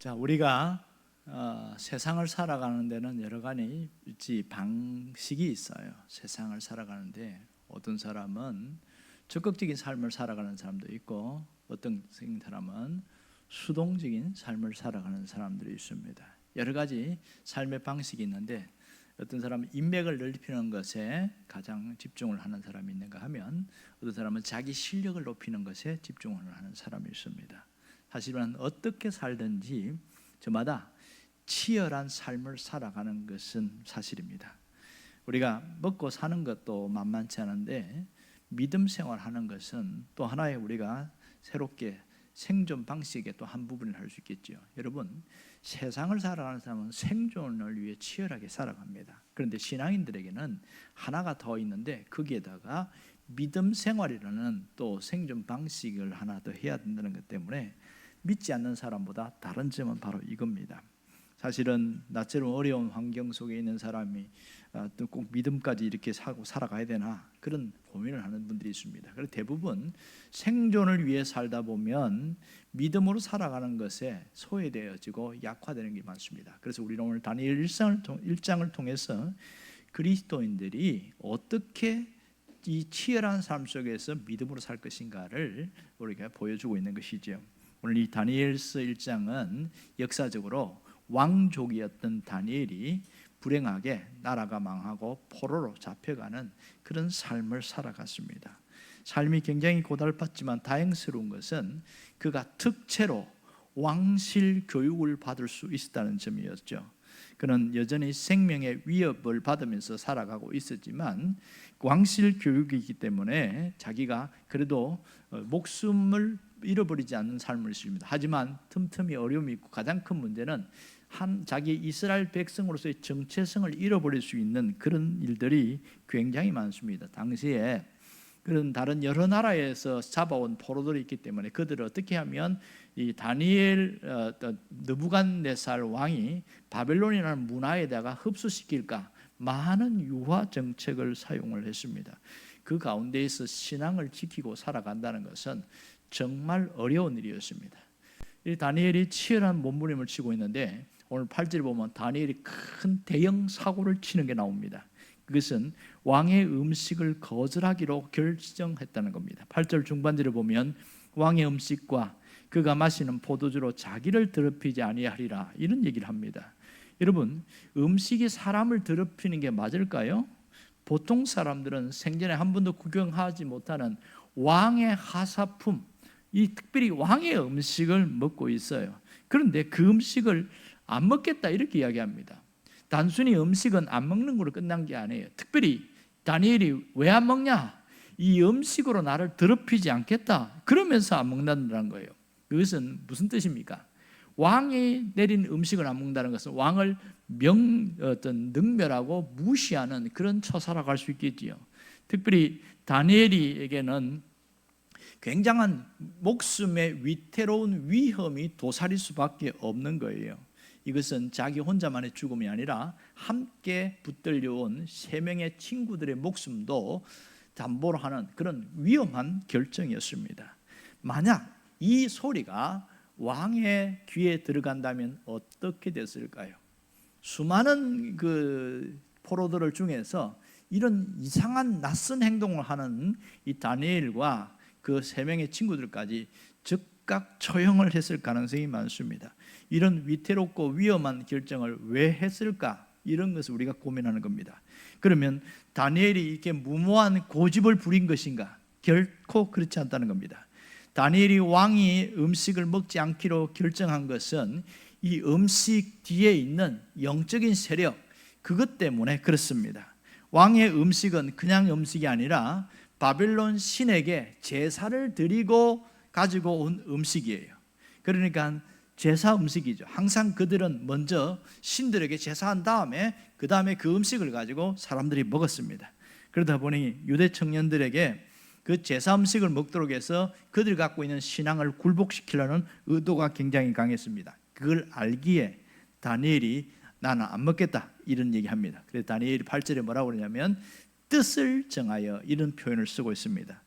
자, 우리가 세상을 살아가는 데는 여러 가지 방식이 있어요. 세상을 살아가는데 어떤 사람은 적극적인 삶을 살아가는 사람도 있고 어떤 사람은 수동적인 삶을 살아가는 사람들이 있습니다. 여러 가지 삶의 방식이 있는데 어떤 사람은 인맥을 넓히는 것에 가장 집중을 하는 사람이 있는가 하면 어떤 사람은 자기 실력을 높이는 것에 집중을 하는 사람이 있습니다. 사실은 어떻게 살든지 저마다 치열한 삶을 살아가는 것은 사실입니다. 우리가 먹고 사는 것도 만만치 않은데 믿음 생활하는 것은 또 하나의 우리가 새롭게 생존 방식의 또 한 부분을 할 수 있겠죠. 여러분, 세상을 살아가는 사람은 생존을 위해 치열하게 살아갑니다. 그런데 신앙인들에게는 하나가 더 있는데 거기에다가 믿음 생활이라는 또 생존 방식을 하나 더 해야 된다는 것 때문에 믿지 않는 사람보다 다른 점은 바로 이겁니다. 사실은 나처럼 어려운 환경 속에 있는 사람이 또 꼭 믿음까지 이렇게 살아가야 되나 그런 고민을 하는 분들이 있습니다. 그래서 대부분 생존을 위해 살다 보면 믿음으로 살아가는 것에 소외되어지고 약화되는 게 많습니다. 그래서 우리는 오늘 다니엘 1장을 통해서 그리스도인들이 어떻게 이 치열한 삶 속에서 믿음으로 살 것인가를 우리가 보여주고 있는 것이죠. 오늘 이 다니엘서 1장은 역사적으로 왕족이었던 다니엘이 불행하게 나라가 망하고 포로로 잡혀가는 그런 삶을 살아갔습니다. 삶이 굉장히 고달팠지만 다행스러운 것은 그가 특채로 왕실 교육을 받을 수 있었다는 점이었죠. 그는 여전히 생명의 위협을 받으면서 살아가고 있었지만 왕실 교육이기 때문에 자기가 그래도 목숨을 잃어버리지 않는 삶을 살습니다. 하지만 틈틈이 어려움이 있고 가장 큰 문제는 자기 이스라엘 백성으로서의 정체성을 잃어버릴 수 있는 그런 일들이 굉장히 많습니다. 당시에 그런 다른 여러 나라에서 잡아온 포로들이 있기 때문에 그들을 어떻게 하면 이 다니엘 느부갓네살 왕이 바벨론이라는 문화에다가 흡수시킬까 많은 유화 정책을 사용을 했습니다. 그 가운데에서 신앙을 지키고 살아간다는 것은 정말 어려운 일이었습니다. 이 다니엘이 치열한 몸부림을 치고 있는데 오늘 8절에 보면 다니엘이 큰 대형 사고를 치는 게 나옵니다. 그것은 왕의 음식을 거절하기로 결정했다는 겁니다. 8절 중반절에 보면 왕의 음식과 그가 마시는 포도주로 자기를 더럽히지 아니하리라 이런 얘기를 합니다. 여러분, 음식이 사람을 더럽히는 게 맞을까요? 보통 사람들은 생전에 한 번도 구경하지 못하는 왕의 하사품, 이 특별히 왕의 음식을 먹고 있어요. 그런데 그 음식을 안 먹겠다 이렇게 이야기합니다. 단순히 음식은 안 먹는 걸로 끝난 게 아니에요. 특별히 다니엘이 왜 안 먹냐? 이 음식으로 나를 더럽히지 않겠다. 그러면서 안 먹는다는 거예요. 그것은 무슨 뜻입니까? 왕이 내린 음식을 안 먹는다는 것은 왕을 능멸하고 무시하는 그런 처사라고 할 수 있겠지요. 특별히 다니엘에게는 굉장한 목숨의 위태로운 위험이 도사릴 수밖에 없는 거예요. 이것은 자기 혼자만의 죽음이 아니라 함께 붙들려온 3명의 친구들의 목숨도 담보로 하는 그런 위험한 결정이었습니다. 만약 이 소리가 왕의 귀에 들어간다면 어떻게 됐을까요? 수많은 그 포로들 중에서 이런 이상한 낯선 행동을 하는 이 다니엘과 그 3명의 친구들까지 즉각 처형을 했을 가능성이 많습니다. 이런 위태롭고 위험한 결정을 왜 했을까? 이런 것을 우리가 고민하는 겁니다. 그러면 다니엘이 이렇게 무모한 고집을 부린 것인가? 결코 그렇지 않다는 겁니다. 다니엘이 왕이 음식을 먹지 않기로 결정한 것은 이 음식 뒤에 있는 영적인 세력, 그것 때문에 그렇습니다. 왕의 음식은 그냥 음식이 아니라 바벨론 신에게 제사를 드리고 가지고 온 음식이에요. 그러니까 제사 음식이죠. 항상 그들은 먼저 신들에게 제사한 다음에 그 다음에 그 음식을 가지고 사람들이 먹었습니다. 그러다 보니 유대 청년들에게 그 제사 음식을 먹도록 해서 그들 갖고 있는 신앙을 굴복시키려는 의도가 굉장히 강했습니다. 그걸 알기에 다니엘이 나는 안 먹겠다 이런 얘기합니다. 그래서 다니엘이 8절에 뭐라고 그러냐면 뜻을 정하여 이런 표현을 쓰고 있습니다.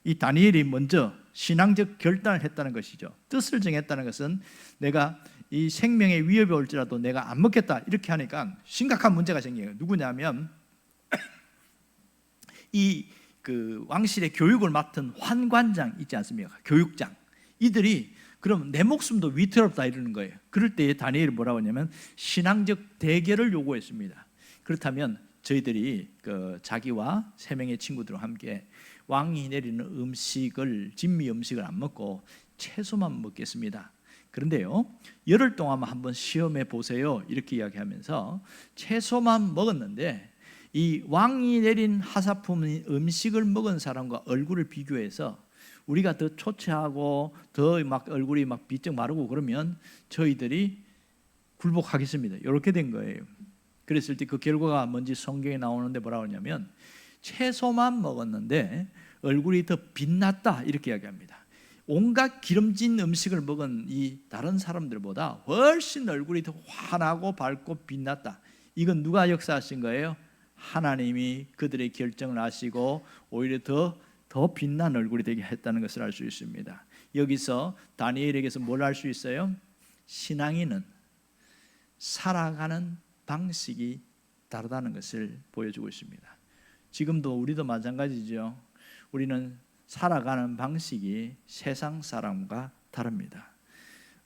이 다니엘이 먼저 신앙적 결단을 했다는 것이죠. 뜻을 정했다는 것은 내가 이 생명에 위협이 올지라도 내가 안 먹겠다 이렇게 하니까 심각한 문제가 생겨요. 누구냐면 이 그 왕실의 교육을 맡은 환관장 있지 않습니까? 교육장. 이들이 그럼 내 목숨도 위태롭다 이러는 거예요. 그럴 때 다니엘이 뭐라고 하냐면 신앙적 대결을 요구했습니다. 그렇다면 저희들이 자기와 3명의 친구들과 함께 왕이 내리는 음식을, 진미 음식을 안 먹고 채소만 먹겠습니다. 그런데요, 열흘 동안 한번 시험해 보세요 이렇게 이야기하면서 채소만 먹었는데 이 왕이 내린 하사품 음식을 먹은 사람과 얼굴을 비교해서 우리가 더 초췌하고 더 막 얼굴이 막 비쩍 마르고 그러면 저희들이 굴복하겠습니다. 이렇게 된 거예요. 그랬을 때 그 결과가 뭔지 성경에 나오는데 뭐라고 하냐면 채소만 먹었는데 얼굴이 더 빛났다 이렇게 이야기합니다. 온갖 기름진 음식을 먹은 이 다른 사람들보다 훨씬 얼굴이 더 환하고 밝고 빛났다. 이건 누가 역사하신 거예요? 하나님이 그들의 결정을 아시고 오히려 더 빛난 얼굴이 되게 했다는 것을 알 수 있습니다. 여기서 다니엘에게서 뭘 알 수 있어요? 신앙인은 살아가는 방식이 다르다는 것을 보여주고 있습니다. 지금도 우리도 마찬가지죠. 우리는 살아가는 방식이 세상 사람과 다릅니다.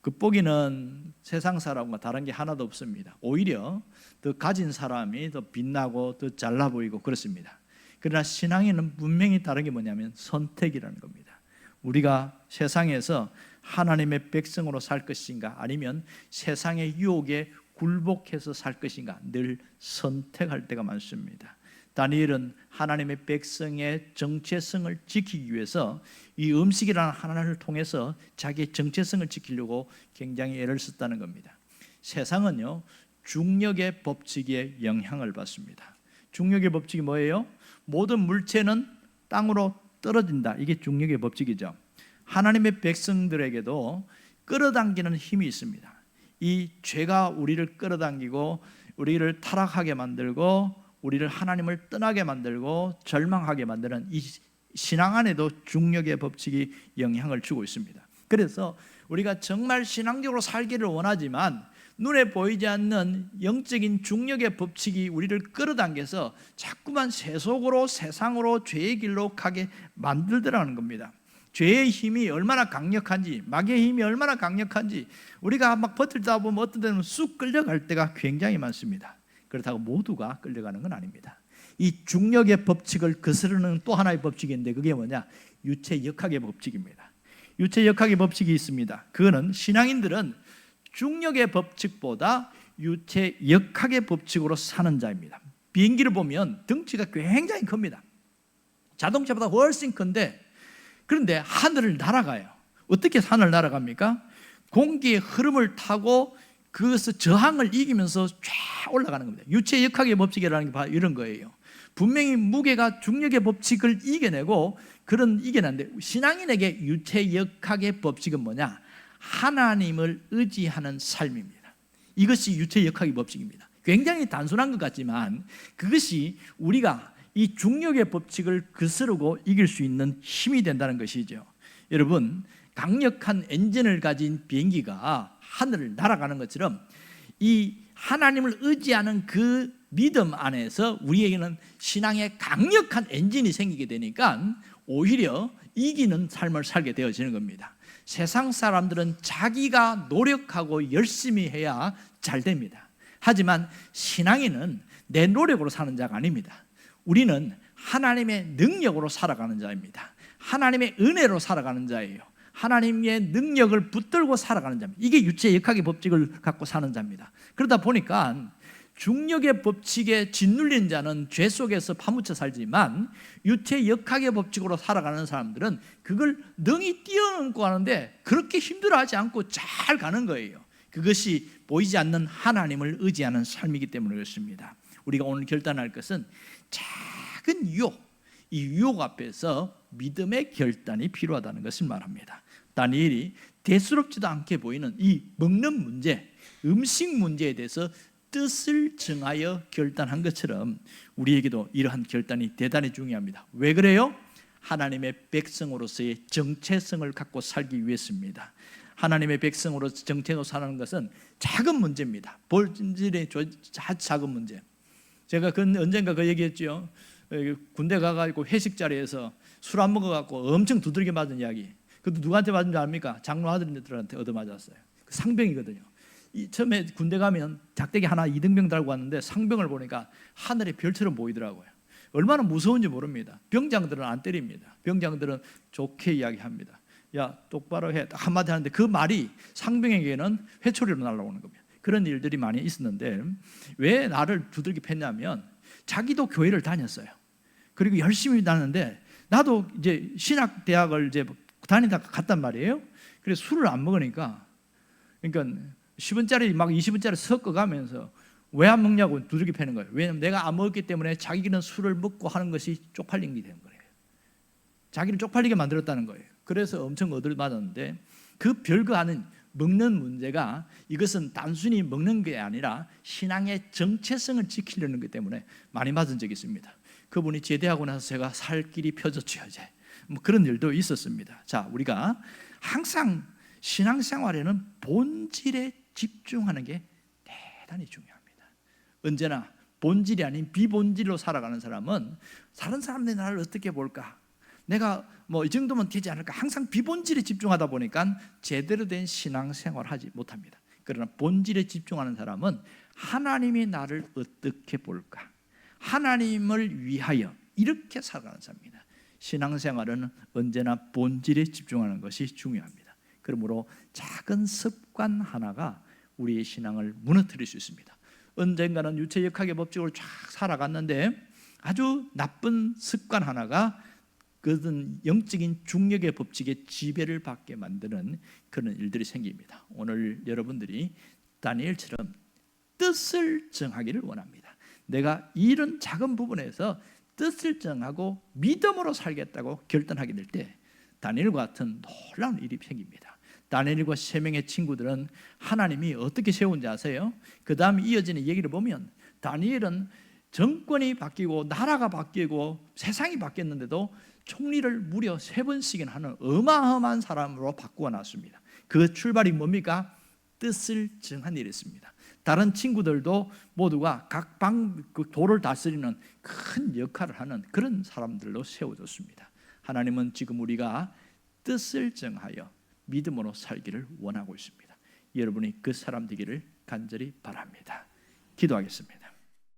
겉보기는 세상 사람과 다른 게 하나도 없습니다. 오히려 더 가진 사람이 더 빛나고 더 잘나 보이고 그렇습니다. 그러나 신앙에는 분명히 다른 게 뭐냐면 선택이라는 겁니다. 우리가 세상에서 하나님의 백성으로 살 것인가 아니면 세상의 유혹에 굴복해서 살 것인가 늘 선택할 때가 많습니다. 다니엘은 하나님의 백성의 정체성을 지키기 위해서 이 음식이라는 하나를 통해서 자기의 정체성을 지키려고 굉장히 애를 썼다는 겁니다. 세상은요, 중력의 법칙에 영향을 받습니다. 중력의 법칙이 뭐예요? 모든 물체는 땅으로 떨어진다. 이게 중력의 법칙이죠. 하나님의 백성들에게도 끌어당기는 힘이 있습니다. 이 죄가 우리를 끌어당기고 우리를 타락하게 만들고 우리를 하나님을 떠나게 만들고 절망하게 만드는 이 신앙 안에도 중력의 법칙이 영향을 주고 있습니다. 그래서 우리가 정말 신앙적으로 살기를 원하지만 눈에 보이지 않는 영적인 중력의 법칙이 우리를 끌어당겨서 자꾸만 세속으로 세상으로 죄의 길로 가게 만들더라는 겁니다. 죄의 힘이 얼마나 강력한지, 마귀의 힘이 얼마나 강력한지 우리가 막 버틸다 보면 어떤 때는 쑥 끌려갈 때가 굉장히 많습니다. 그렇다고 모두가 끌려가는 건 아닙니다. 이 중력의 법칙을 거스르는 또 하나의 법칙이 있는데 그게 뭐냐? 유체역학의 법칙입니다. 유체역학의 법칙이 있습니다. 그거는 신앙인들은 중력의 법칙보다 유체역학의 법칙으로 사는 자입니다. 비행기를 보면 덩치가 굉장히 큽니다. 자동차보다 훨씬 큰데 그런데 하늘을 날아가요. 어떻게 하늘을 날아갑니까? 공기의 흐름을 타고 그것을 저항을 이기면서 쫙 올라가는 겁니다. 유체역학의 법칙이라는 게 바로 이런 거예요. 분명히 무게가 중력의 법칙을 이겨내고 그런 이겨내는데 신앙인에게 유체역학의 법칙은 뭐냐? 하나님을 의지하는 삶입니다. 이것이 유체역학의 법칙입니다. 굉장히 단순한 것 같지만 그것이 우리가 이 중력의 법칙을 거스르고 이길 수 있는 힘이 된다는 것이죠. 여러분, 강력한 엔진을 가진 비행기가 하늘을 날아가는 것처럼 이 하나님을 의지하는 그 믿음 안에서 우리에게는 신앙의 강력한 엔진이 생기게 되니까 오히려 이기는 삶을 살게 되어지는 겁니다. 세상 사람들은 자기가 노력하고 열심히 해야 잘 됩니다. 하지만 신앙인은 내 노력으로 사는 자가 아닙니다. 우리는 하나님의 능력으로 살아가는 자입니다. 하나님의 은혜로 살아가는 자예요. 하나님의 능력을 붙들고 살아가는 자입니다. 이게 유체역학의 법칙을 갖고 사는 자입니다. 그러다 보니까 중력의 법칙에 짓눌린 자는 죄 속에서 파묻혀 살지만 유체역학의 법칙으로 살아가는 사람들은 그걸 능히 뛰어넘고 하는데 그렇게 힘들어하지 않고 잘 가는 거예요. 그것이 보이지 않는 하나님을 의지하는 삶이기 때문에 그렇습니다. 우리가 오늘 결단할 것은 작은 유혹, 이 유혹 앞에서 믿음의 결단이 필요하다는 것을 말합니다. 다니엘이 대수롭지도 않게 보이는 이 먹는 문제, 음식 문제에 대해서 뜻을 정하여 결단한 것처럼 우리에게도 이러한 결단이 대단히 중요합니다. 왜 그래요? 하나님의 백성으로서의 정체성을 갖고 살기 위해서입니다. 하나님의 백성으로 정체로 사는 것은 작은 문제입니다. 본질의 작은 문제. 제가 언젠가 그 얘기했죠. 군대 가가지고 회식 자리에서 술 안 먹어갖고 엄청 두들겨 맞은 이야기. 그것도 누구한테 맞은 줄 압니까? 장로 아들들한테 얻어맞았어요. 상병이거든요. 처음에 군대 가면 작대기 하나 이등병 달고 왔는데 상병을 보니까 하늘의 별처럼 보이더라고요. 얼마나 무서운지 모릅니다. 병장들은 안 때립니다. 병장들은 좋게 이야기합니다. 야, 똑바로 해. 한마디 하는데 그 말이 상병에게는 회초리로 날아오는 겁니다. 그런 일들이 많이 있었는데 왜 나를 두들겨 팼냐면 자기도 교회를 다녔어요. 그리고 열심히 다녔는데 나도 이제 신학대학을 이제 다니다가 갔단 말이에요. 그래서 술을 안 먹으니까, 그러니까 10원짜리 막 20원짜리 섞어가면서 왜 안 먹냐고 두들겨 패는 거예요. 왜냐하면 내가 안 먹었기 때문에 자기는 술을 먹고 하는 것이 쪽팔린 게 된 거예요. 자기를 쪽팔리게 만들었다는 거예요. 그래서 엄청 얻어맞았는데 그 별거 아닌 먹는 문제가, 이것은 단순히 먹는 게 아니라 신앙의 정체성을 지키려는 것 때문에 많이 맞은 적이 있습니다. 그분이 제대하고 나서 제가 살 길이 펴졌죠. 이제 뭐 그런 일도 있었습니다. 자, 우리가 항상 신앙생활에는 본질에 집중하는 게 대단히 중요합니다. 언제나 본질이 아닌 비본질로 살아가는 사람은 다른 사람들이 나를 어떻게 볼까, 내가 뭐 이 정도면 되지 않을까, 항상 비본질에 집중하다 보니까 제대로 된 신앙생활을 하지 못합니다. 그러나 본질에 집중하는 사람은 하나님이 나를 어떻게 볼까, 하나님을 위하여 이렇게 살아가는 사람입니다. 신앙생활은 언제나 본질에 집중하는 것이 중요합니다. 그러므로 작은 습관 하나가 우리의 신앙을 무너뜨릴 수 있습니다. 언젠가는 유체역학의 법칙으로 쫙 살아갔는데 아주 나쁜 습관 하나가 그것은 영적인 중력의 법칙의 지배를 받게 만드는 그런 일들이 생깁니다. 오늘 여러분들이 다니엘처럼 뜻을 정하기를 원합니다. 내가 이런 작은 부분에서 뜻을 정하고 믿음으로 살겠다고 결단하게 될 때 다니엘과 같은 놀라운 일이 생깁니다. 다니엘과 세 명의 친구들은 하나님이 어떻게 세운지 아세요? 그 다음 이어지는 얘기를 보면 다니엘은 정권이 바뀌고 나라가 바뀌고 세상이 바뀌었는데도 총리를 무려 3번씩이나 하는 어마어마한 사람으로 바꾸어 놨습니다. 그 출발이 뭡니까? 뜻을 정한 일이었습니다. 다른 친구들도 모두가 각 도를 다스리는 큰 역할을 하는 그런 사람들로 세워졌습니다. 하나님은 지금 우리가 뜻을 정하여 믿음으로 살기를 원하고 있습니다. 여러분이 그 사람 되기를 간절히 바랍니다. 기도하겠습니다.